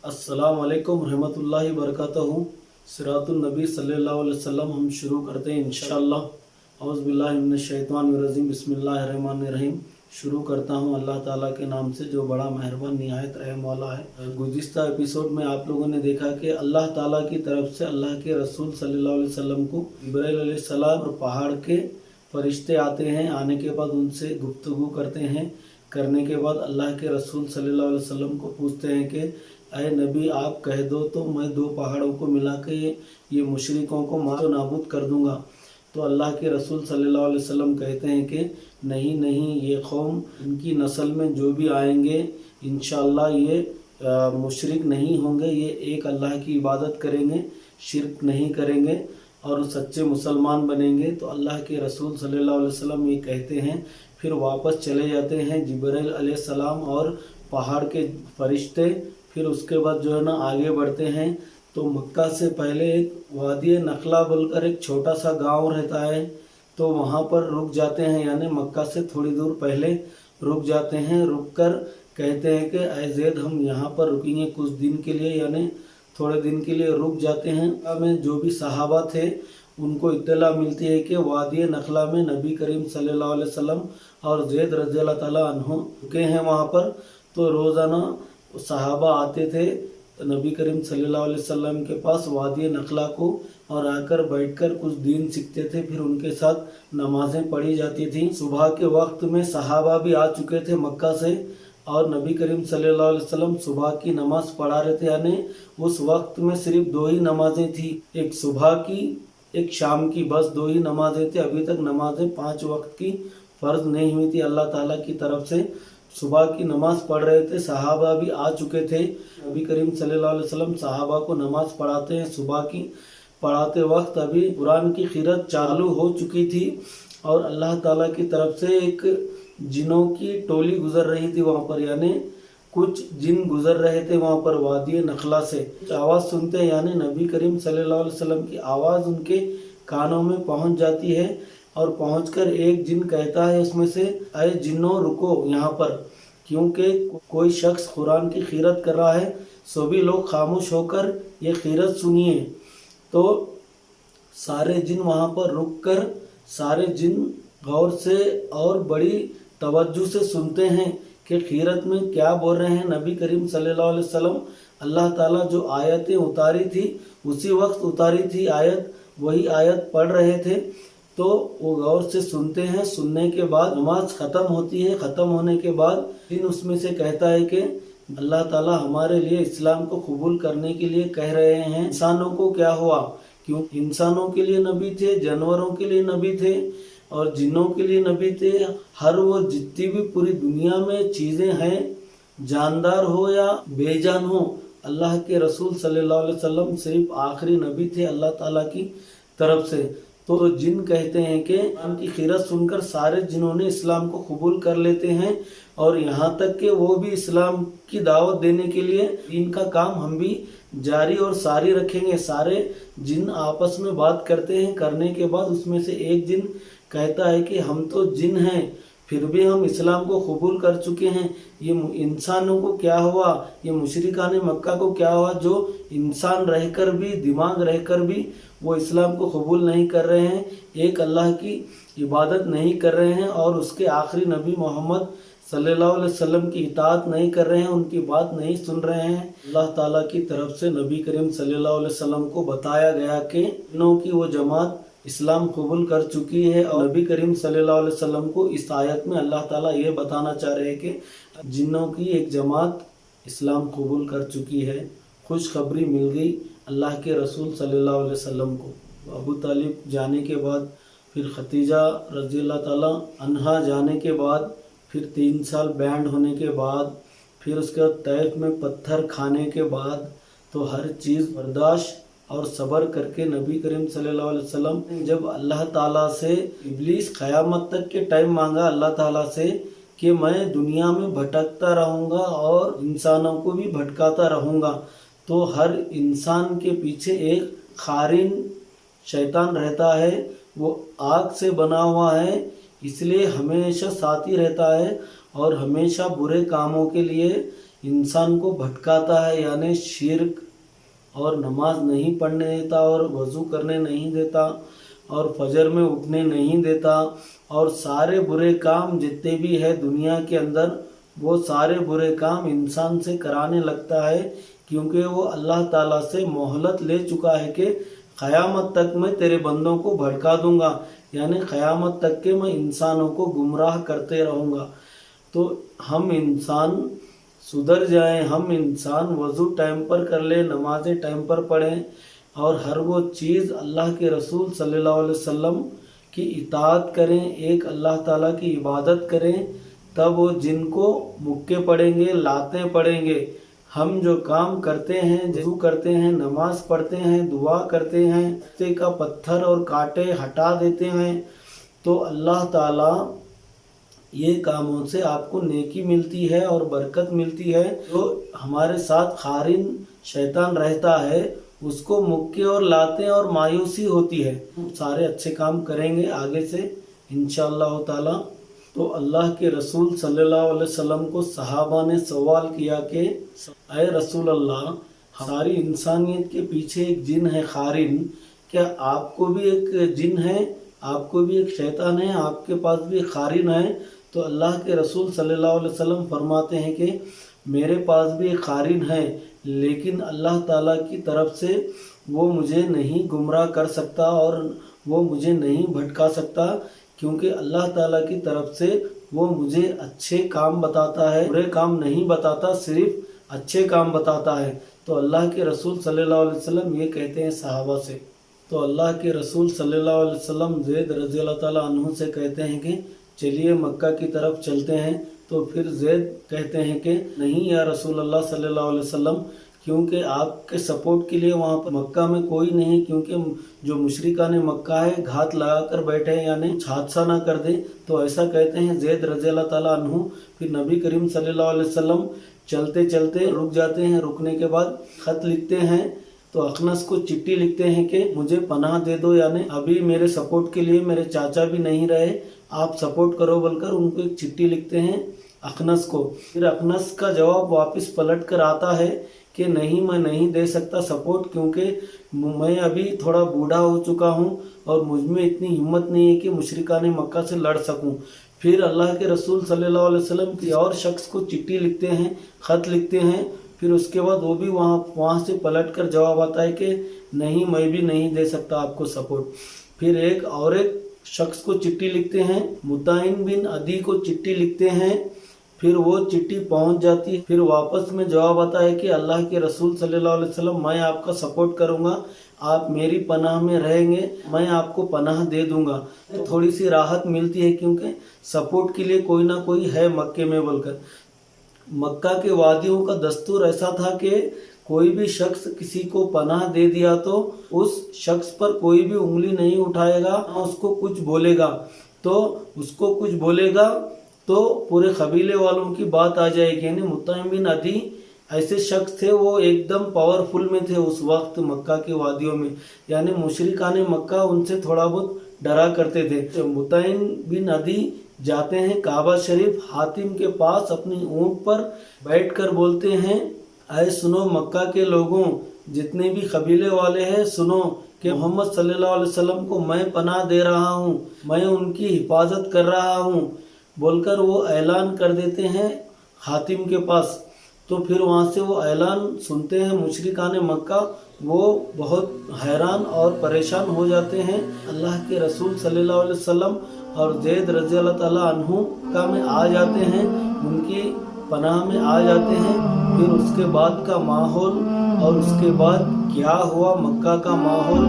अस्सलाम वालेकुम रहमतुल्लाहि वबरकातुहू। सिरातुन नबी सल्लल्लाहु अलैहि वसल्लम हम शुरू करते हैं इंशाअल्लाह। औज़ु बिल्लाहि मिनश शैतानिर रजीम, बिस्मिल्लाहिर रहमानिर रहीम। शुरू करता हूँ अल्लाह ताला के नाम से जो बड़ा मेहरबान निहायत रहम वाला है। गुज़िश्ता एपिसोड में आप लोगों ने देखा कि अल्लाह ताला की तरफ से अल्लाह के रसूल सल्लल्लाहु अलैहि वसल्लम को जिब्राइल अलैहिस्सलाम और पहाड़ के फरिश्ते आते हैं। आने के बाद उनसे गुफ्तगू करते हैं। करने के बाद अल्लाह के रसूल सल्लल्लाहु अलैहि वसल्लम को पूछते हैं कि अय नबी, आप कह दो तो मैं दो पहाड़ों को मिला के ये मुशरिकों को मार नाबूद कर दूंगा। तो अल्लाह के रसूल सल्लल्लाहु अलैहि वसल्लम कहते हैं कि नहीं नहीं, ये कौम, इनकी नस्ल में जो भी आएंगे इंशाअल्लाह ये मुशरिक नहीं होंगे। ये एक अल्लाह की इबादत करेंगे, शिरक नहीं करेंगे और सच्चे मुसलमान बनेंगे। तो अल्लाह के रसूल सल्लल्लाहु अलैहि वसल्लम ये कहते हैं, फिर वापस चले जाते हैं जिब्राइल अलैहिस्सलाम और पहाड़ के फरिश्ते। फिर उसके बाद जो है ना आगे बढ़ते हैं तो मक्का से पहले एक वादी नखला बोलकर एक छोटा सा गांव रहता है, तो वहाँ पर रुक जाते हैं। यानी मक्का से थोड़ी दूर पहले रुक जाते हैं। रुक कर कहते हैं कि ऐ ज़ैद, हम यहाँ पर रुकेंगे कुछ दिन के लिए, यानी थोड़े दिन के लिए रुक जाते हैं। में जो भी सहाबा थे उनको इत्तला मिलती है कि वादी नखला में नबी करीम सल्लल्लाहु अलैहि वसल्लम और ज़ैद रज़ियल्लाहु ताला अन्हु रुके हैं वहाँ पर। तो रोज़ाना सहाबा आते थे नबी करीम सल्लल्लाहु अलैहि वसल्लम के पास वादी नखला को और आकर बैठकर कुछ दीन सीखते थे। फिर उनके साथ नमाजें पढ़ी जाती थी। सुबह के वक्त में सहाबा भी आ चुके थे मक्का से और नबी करीम सल्लल्लाहु अलैहि वसल्लम सुबह की नमाज पढ़ा रहे थे। यानी उस वक्त में सिर्फ दो ही नमाजें थी, एक सुबह की एक शाम की, बस दो ही नमाजें थी। अभी तक नमाजें 5 वक्त की फ़र्ज नहीं हुई थी अल्लाह ताला की तरफ से। सुबह की नमाज पढ़ रहे थे, सहाबा भी आ चुके थे। नबी करीम सल्लल्लाहु अलैहि वसल्लम सहाबा को नमाज पढ़ाते हैं। सुबह की पढ़ाते वक्त अभी कुरान की क़िरात चालू हो चुकी थी और अल्लाह ताला की तरफ से एक जिनों की टोली गुजर रही थी वहाँ पर, यानी कुछ जिन गुजर रहे थे वहाँ पर वादी नखला से। आवाज़ सुनते हैं, यानी नबी करीम सल्लल्लाहु अलैहि वसल्लम की आवाज़ उनके कानों में पहुँच जाती है और पहुंचकर एक जिन कहता है उसमें से, अरे जिन्नो रुको यहाँ पर, क्योंकि कोई शख्स कुरान की क़िरात कर रहा है, सभी लोग खामोश होकर ये क़िरात सुनिए। तो सारे जिन वहाँ पर रुककर सारे जिन गौर से और बड़ी तवज्जो से सुनते हैं कि क़िरात में क्या बोल रहे हैं नबी करीम सल्लल्लाहु अलैहि वसल्लम। अल्लाह ताला जो आयतें उतारी थी उसी वक्त उतारी थी आयत, वही आयत पढ़ रहे थे। तो वो गौर से सुनते हैं। सुनने के बाद नमाज ख़त्म होती है। ख़त्म होने के बाद दिन उसमें से कहता है कि अल्लाह ताला हमारे लिए इस्लाम को कबूल करने के लिए कह रहे हैं। इंसानों को क्या हुआ, क्यों इंसानों के लिए नबी थे, जानवरों के लिए नबी थे और जिन्नों के लिए नबी थे। हर वो जितनी भी पूरी दुनिया में चीज़ें हैं, जानदार हो या बेजान हो, अल्लाह के रसूल सल्लल्लाहु अलैहि वसल्लम सिर्फ आखिरी नबी थे अल्लाह ताला की तरफ से। तो जिन कहते हैं कि उनकी क़िरात सुनकर सारे जिन्हों ने इस्लाम को कबूल कर लेते हैं और यहाँ तक कि वो भी इस्लाम की दावत देने के लिए इनका काम हम भी जारी और सारी रखेंगे। सारे जिन आपस में बात करते हैं। करने के बाद उसमें से एक जिन कहता है कि हम तो जिन हैं फिर भी हम इस्लाम को कबूल कर चुके हैं। ये इंसानों को क्या हुआ, ये मुशरिकान मक्का को क्या हुआ जो इंसान रहकर भी, दिमाग रहकर भी वो इस्लाम को कबूल नहीं कर रहे हैं, एक अल्लाह की इबादत नहीं कर रहे हैं और उसके आखिरी नबी मोहम्मद सल्लल्लाहु अलैहि वसल्लम की इताअत नहीं कर रहे हैं, उनकी बात नहीं सुन रहे हैं। अल्लाह ताला की तरफ से नबी करीम सल्लल्लाहु अलैहि वसल्लम को बताया गया कि जिन्नों की वो जमात इस्लाम कबूल कर चुकी है। और नबी करीम सल्लल्लाहु अलैहि वसल्लम को इस आयत में अल्लाह ताला ये बताना चाह रहे हैं कि जिन्नों की एक जमात इस्लाम कबूल कर चुकी है। खुशखबरी मिल गई अल्लाह के रसूल सल्लल्लाहु अलैहि वसल्लम को। अबू तालिब जाने के बाद, फिर खतीजा रज़ियल्लाहु ताला अन्हा जाने के बाद, फिर 3 साल बैंड होने के बाद, फिर उसके बाद तैफ में पत्थर खाने के बाद, तो हर चीज़ बर्दाश्त और सब्र करके नबी करीम सल्लल्लाहु अलैहि वसल्लम जब अल्लाह ताला से इब्लीस क़यामत तक के टाइम मांगा अल्लाह ताला से कि मैं दुनिया में भटकता रहूँगा और इंसानों को भी भटकाता रहूँगा, तो हर इंसान के पीछे एक खारिन शैतान रहता है, वो आग से बना हुआ है, इसलिए हमेशा साथी रहता है और हमेशा बुरे कामों के लिए इंसान को भटकाता है, यानी शिर्क और नमाज नहीं पढ़ने देता और वज़ू करने नहीं देता और फजर में उठने नहीं देता और सारे बुरे काम जितने भी है दुनिया के अंदर वो सारे बुरे काम इंसान से कराने लगता है, क्योंकि वो अल्लाह ताला से मोहलत ले चुका है कि क़यामत तक मैं तेरे बंदों को भड़का दूंगा, यानी क़यामत तक के मैं इंसानों को गुमराह करते रहूँगा। तो हम इंसान सुधर जाएं, हम इंसान वज़ू टाइम पर कर लें, नमाज़ें टाइम पर पढ़ें और हर वो चीज़ अल्लाह के रसूल सल्लल्लाहु अलैहि वसल्लम की इताअत करें, एक अल्लाह ताला की इबादत करें, तब वो जिनको मुक्के पड़ेंगे, लाते पड़ेंगे। हम जो काम करते हैं, वज़ू करते हैं, नमाज पढ़ते हैं, दुआ करते हैं, रास्ते का पत्थर और कांटे हटा देते हैं, तो अल्लाह ताला ये कामों से आपको नेकी मिलती है और बरकत मिलती है। तो हमारे साथ खारिन शैतान रहता है, उसको मुक्के और लाते और मायूसी होती है। सारे अच्छे काम करेंगे आगे से इंशाअल्लाह ताला। तो अल्लाह के रसूल सल्लल्लाहु अलैहि वसल्लम को सहाबा ने सवाल किया कि अय रसूल अल्लाह, सारी इंसानियत के पीछे एक जिन है खारिन, क्या आपको भी एक जिन है, आपको भी एक शैतान है, आपके पास भी एक खारिन है? तो अल्लाह के रसूल सल्लल्लाहु अलैहि वसल्लम फरमाते हैं कि मेरे पास भी एक खारिन है, लेकिन अल्लाह ताला की तरफ से वो मुझे नहीं गुमराह कर सकता और वो मुझे नहीं भटका सकता, क्योंकि अल्लाह ताला की तरफ से वो मुझे अच्छे काम बताता है, बुरे काम नहीं बताता, सिर्फ अच्छे काम बताता है। तो अल्लाह के रसूल सल्लल्लाहु अलैहि वसल्लम ये कहते हैं सहाबा से। तो अल्लाह के रसूल सल्लल्लाहु अलैहि वसल्लम ज़ैद रज़ी अल्लाह ताला अन्हु से कहते हैं कि चलिए मक्का की तरफ चलते हैं। तो फिर ज़ैद कहते हैं कि नहीं या रसूल अल्लाह सल्लल्लाहु अलैहि वसल्लम, क्योंकि आपके सपोर्ट के लिए वहाँ पर मक्का में कोई नहीं, क्योंकि जो मुशरिकाने मक्का है घात लगा कर बैठे हैं, यानी हादसा ना कर दे। तो ऐसा कहते हैं ज़ैद रज़ी अल्लाह ताला अन्हु। फिर नबी करीम सल्लल्लाहु अलैहि वसल्लम चलते चलते रुक जाते हैं, रुकने के बाद ख़त लिखते हैं। तो अखनस को चिट्ठी लिखते हैं कि मुझे पनाह दे दो, यानी अभी मेरे सपोर्ट के लिए मेरे चाचा भी नहीं रहे, आप सपोर्ट करो बोलकर उनको एक चिट्ठी लिखते हैं अखनस को। फिर अखनस का जवाब वापस पलट कर आता है कि नहीं, मैं नहीं दे सकता सपोर्ट, क्योंकि मैं अभी थोड़ा बूढ़ा हो चुका हूँ और मुझ में इतनी हिम्मत नहीं है कि मुशरिकाने मक्का से लड़ सकूँ। फिर अल्लाह के रसूल सल्लल्लाहु अलैहि वसल्लम किसी और शख्स को चिट्ठी लिखते हैं, ख़त लिखते हैं। फिर उसके बाद वो भी वहाँ से पलट कर जवाब आता है कि नहीं, मैं भी नहीं दे सकता आपको सपोर्ट। फिर एक शख्स को चिट्ठी लिखते हैं, मुताइन बिन अदी को चिट्ठी लिखते हैं। फिर वो चिट्ठी पहुंच जाती है। फिर वापस में जवाब आता है कि अल्लाह के रसूल सल्लल्लाहु अलैहि वसल्लम, मैं आपका सपोर्ट करूंगा, आप मेरी पनाह में रहेंगे, मैं आपको पनाह दे दूंगा। तो थोड़ी सी राहत मिलती है, क्योंकि सपोर्ट के लिए कोई ना कोई है मक्के में बोलकर। मक्का के वादियों का दस्तूर ऐसा था कि कोई भी शख्स किसी को पनाह दे दिया तो उस शख्स पर कोई भी उंगली नहीं उठाएगा, उसको कुछ बोलेगा तो पूरे कबीले वालों की बात आ जाएगी। यानी मुताइम बिन अदी ऐसे शख्स थे, वो एकदम पावरफुल में थे उस वक्त मक्का के वादियों में, यानी मुशरिकाने मक्का उनसे थोड़ा बहुत डरा करते थे। तो मुताइम बिन अदी जाते हैं काबा शरीफ, हातिम के पास अपनी ऊँट पर बैठकर बोलते हैं, ऐ सुनो मक्का के लोगों, जितने भी कबीले वाले हैं, सुनो कि मोहम्मद सल्लल्लाहु अलैहि वसल्लम को मैं पनाह दे रहा हूँ, मैं उनकी हिफाजत कर रहा हूँ बोलकर वो ऐलान कर देते हैं हातिम के पास। तो फिर वहाँ से वो ऐलान सुनते हैं मुशरिकाने मक्का, वो बहुत हैरान और परेशान हो जाते हैं। अल्लाह के रसूल सल्लल्लाहु अलैहि वसल्लम और ज़ैद रज़ी अल्लाह ताला अन्हु का में आ जाते हैं, उनकी पनाह में आ जाते हैं। फिर उसके बाद का माहौल और उसके बाद क्या हुआ, मक्का का माहौल,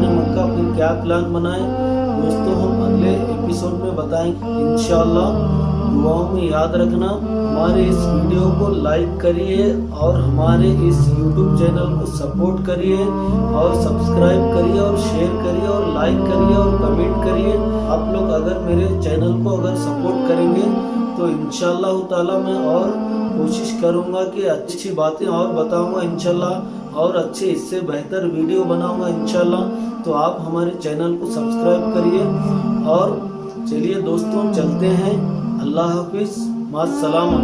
मक्का फिर क्या प्लान बनाए, दोस्तों हम अगले एपिसोड में बताएंगे इंशाअल्लाह। दुआओं में याद रखना, हमारे इस वीडियो को लाइक करिए और हमारे इस YouTube चैनल को सपोर्ट करिए और सब्सक्राइब करिए और शेयर करिए और लाइक करिए और कमेंट करिए। आप लोग अगर मेरे चैनल को अगर सपोर्ट करेंगे तो इंशाअल्लाह ताला मैं और कोशिश करूँगा कि अच्छी बातें और बताऊँगा इंशाअल्लाह, और अच्छे इससे बेहतर वीडियो बनाऊँगा इंशाअल्लाह। तो आप हमारे चैनल को सब्सक्राइब करिए और चलिए दोस्तों चलते हैं। अल्लाह हाफिज़, मास्सलामा।